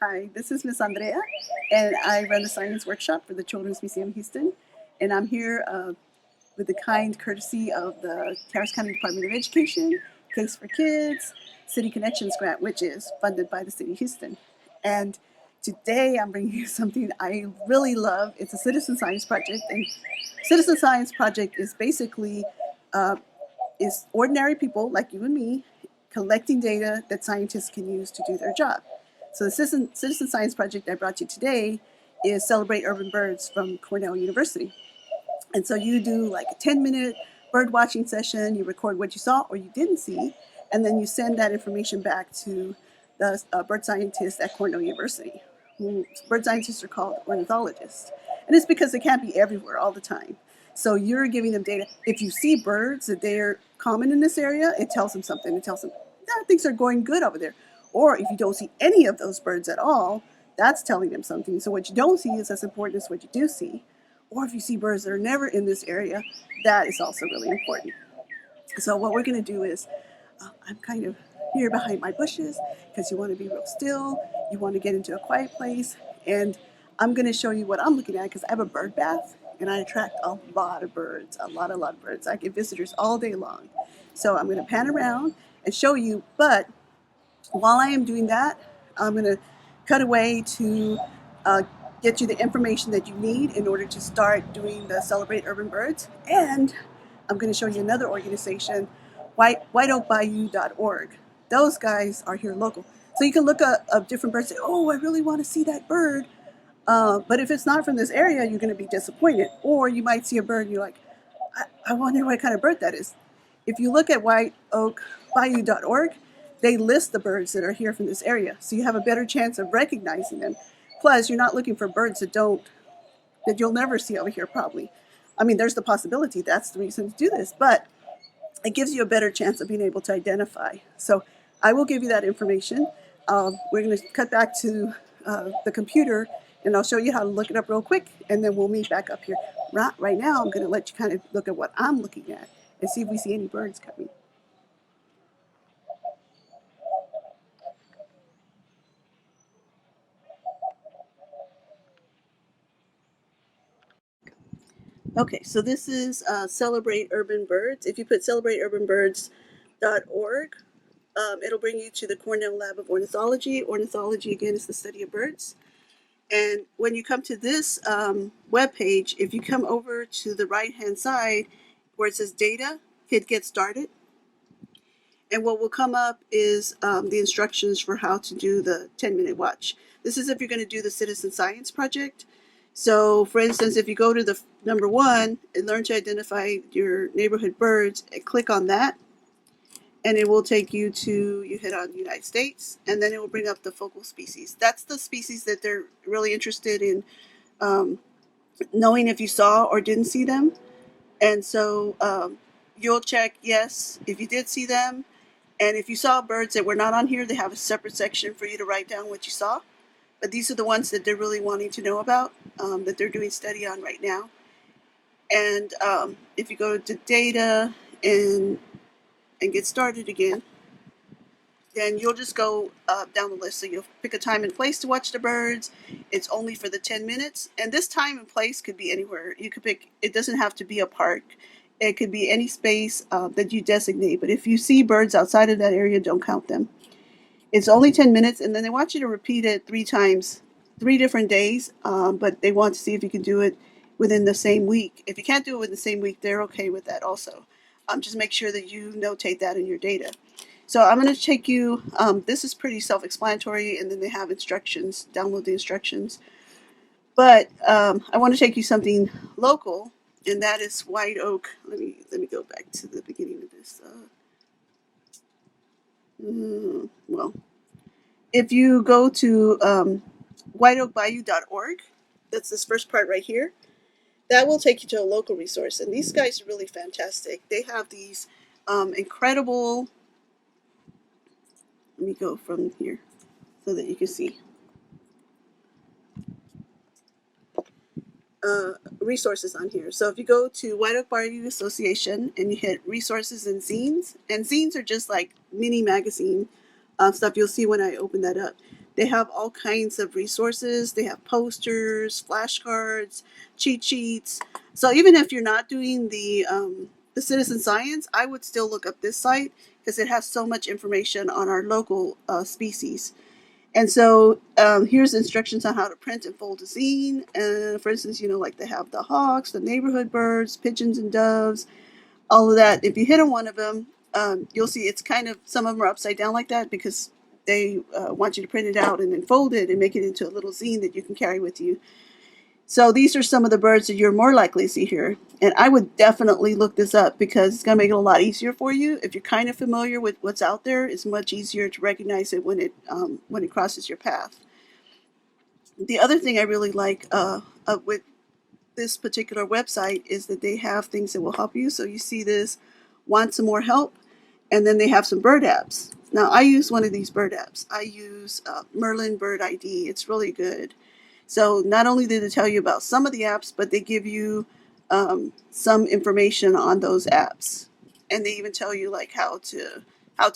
Hi, this is Miss Andrea, and I run the science workshop for the Children's Museum Houston. And I'm here with the kind courtesy of the Harris County Department of Education, Case for Kids, City Connections Grant, which is funded by the City of Houston. And today I'm bringing you something I really love. It's a citizen science project, and citizen science project is basically uh, is ordinary people like you and me collecting data that scientists can use to do their job. So the citizen science project I brought you today is Celebrate Urban Birds from Cornell University. And so you do like a 10-minute bird watching session, you record what you saw or you didn't see, and then you send that information back to the bird scientists at Cornell University. Bird scientists are called ornithologists. And it's because they can't be everywhere all the time. So you're giving them data. If you see birds that they're common in this area, it tells them something. It tells them that things are going good over there. Or if you don't see any of those birds at all, that's telling them something. So what you don't see is as important as what you do see. Or if you see birds that are never in this area, that is also really important. So what we're going to do is, I'm kind of here behind my bushes because you want to be real still. You want to get into a quiet place. And I'm going to show you what I'm looking at because I have a bird bath and I attract a lot of birds, a lot of birds. I get visitors all day long. So I'm going to pan around and show you. But while I am doing that, I'm going to cut away to uh, get you the information that you need in order to start doing the Celebrate Urban Birds. And I'm going to show you another organization, whiteoakbayou.org. Those guys are here local. So you can look up different birds and say, oh, I really want to see that bird. But if it's not from this area, you're going to be disappointed. Or you might see a bird and you're like, I wonder what kind of bird that is. If you look at whiteoakbayou.org, they list the birds that are here from this area. So you have a better chance of recognizing them. Plus, you're not looking for birds that you'll never see over here probably. I mean, there's the possibility that's the reason to do this, but it gives you a better chance of being able to identify. So I will give you that information. We're going to cut back to the computer and I'll show you how to look it up real quick and then we'll meet back up here. Right now, I'm going to let you kind of look at what I'm looking at and see if we see any birds coming. Okay, so this is Celebrate Urban Birds. If you put celebrateurbanbirds.org, it'll bring you to the Cornell Lab of Ornithology. Ornithology, again, is the study of birds. And when you come to this web page, if you come over to the right-hand side where it says Data, hit Get Started. And what will come up is the instructions for how to do the 10-minute watch. This is if you're going to do the citizen science project. So, for instance, if you go to the number 1 and learn to identify your neighborhood birds and click on that, and it will take you to, you hit on the United States, and then it will bring up the focal species. That's the species that they're really interested in knowing if you saw or didn't see them. And so you'll check yes if you did see them. And if you saw birds that were not on here, they have a separate section for you to write down what you saw. But these are the ones that they're really wanting to know about, that they're doing study on right now. And if you go to data and get started again, then you'll just go down the list. So you'll pick a time and place to watch the birds. It's only for the 10 minutes. And this time and place could be anywhere. You could pick, it doesn't have to be a park. It could be any space that you designate. But if you see birds outside of that area, don't count them. It's only 10 minutes, and then they want you to repeat it 3 times, 3 different days, but they want to see if you can do it within the same week. If you can't do it within the same week, they're okay with that also. Just make sure that you notate that in your data. So I'm going to take you, this is pretty self-explanatory, and then they have instructions, download the instructions. But I want to take you something local, and that is White Oak. Let me go back to the beginning of this. Well, if you go to whiteoakbayou.org, that's this first part right here, that will take you to a local resource. And these guys are really fantastic. They have these incredible, let me go from here so that you can see, resources on here. So if you go to White Oak Bayou Association and you hit resources and zines are just like mini magazine stuff you'll see when I open that up. They have all kinds of resources. They have posters, flashcards, cheat sheets. So even if you're not doing the citizen science, I would still look up this site because it has so much information on our local species. And so here's instructions on how to print and fold a zine. For instance, like they have the hawks, the neighborhood birds, pigeons and doves, all of that. If you hit on one of them, you'll see it's kind of, some of them are upside down like that because they want you to print it out and then fold it and make it into a little zine that you can carry with you. So these are some of the birds that you're more likely to see here. And I would definitely look this up because it's going to make it a lot easier for you. If you're kind of familiar with what's out there, it's much easier to recognize it when it crosses your path. The other thing I really like with this particular website is that they have things that will help you. So you see this, want some more help, and then they have some bird apps. Now I use one of these bird apps. I use Merlin Bird ID. It's really good. So not only do they tell you about some of the apps, but they give you some information on those apps, and they even tell you like how to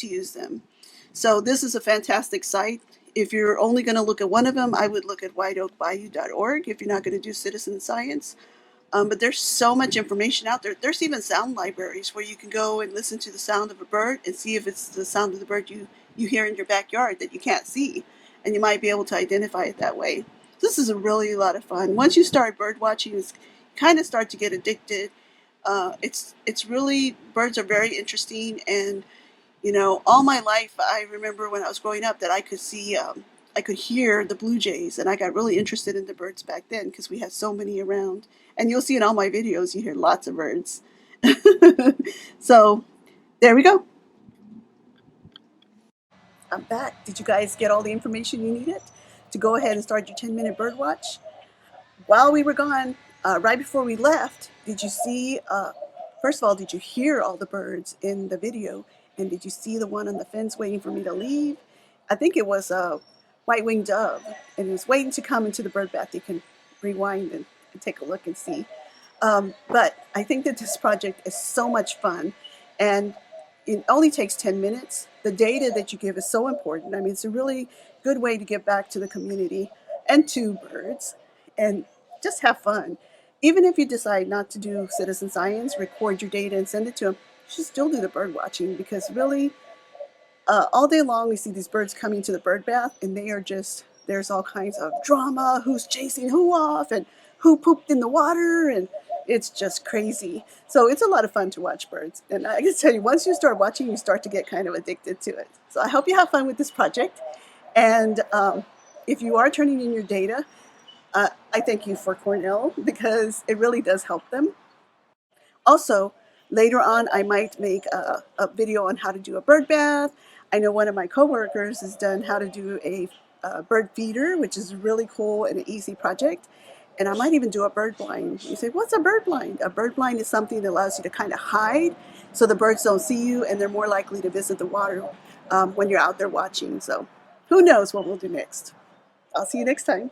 use them. So this is a fantastic site. If you're only going to look at one of them, I would look at whiteoakbayou.org if you're not going to do citizen science. But there's so much information out there. There's even sound libraries where you can go and listen to the sound of a bird and see if it's the sound of the bird you hear in your backyard that you can't see. And you might be able to identify it that way. This is really a lot of fun. Once you start bird watching, it's kind of start to get addicted. It's really, birds are very interesting. And, all my life, I remember when I was growing up that I could hear the blue jays, and I got really interested in the birds back then because we had so many around. And you'll see in all my videos, you hear lots of birds. So there we go. I'm back. Did you guys get all the information you needed to go ahead and start your 10-minute bird watch? While we were gone, right before we left, did you see, first of all, did you hear all the birds in the video? And did you see the one on the fence waiting for me to leave? I think it was a white-winged dove, and it was waiting to come into the bird bath. You can rewind and take a look and see. But I think that this project is so much fun, and it only takes 10 minutes. The data that you give is so important. I mean, it's a really good way to give back to the community and to birds and just have fun. Even if you decide not to do citizen science, record your data and send it to them, you should still do the bird watching because really, all day long we see these birds coming to the bird bath and they are just, there's all kinds of drama, who's chasing who off and who pooped in the water, and it's just crazy. So it's a lot of fun to watch birds. And I can tell you, once you start watching, you start to get kind of addicted to it. So I hope you have fun with this project. And if you are turning in your data, I thank you for Cornell because it really does help them. Also, later on, I might make a video on how to do a bird bath. I know one of my coworkers has done how to do a bird feeder, which is really cool and an easy project. And I might even do a bird blind. You say, what's a bird blind? A bird blind is something that allows you to kind of hide so the birds don't see you and they're more likely to visit the water when you're out there watching. So who knows what we'll do next. I'll see you next time.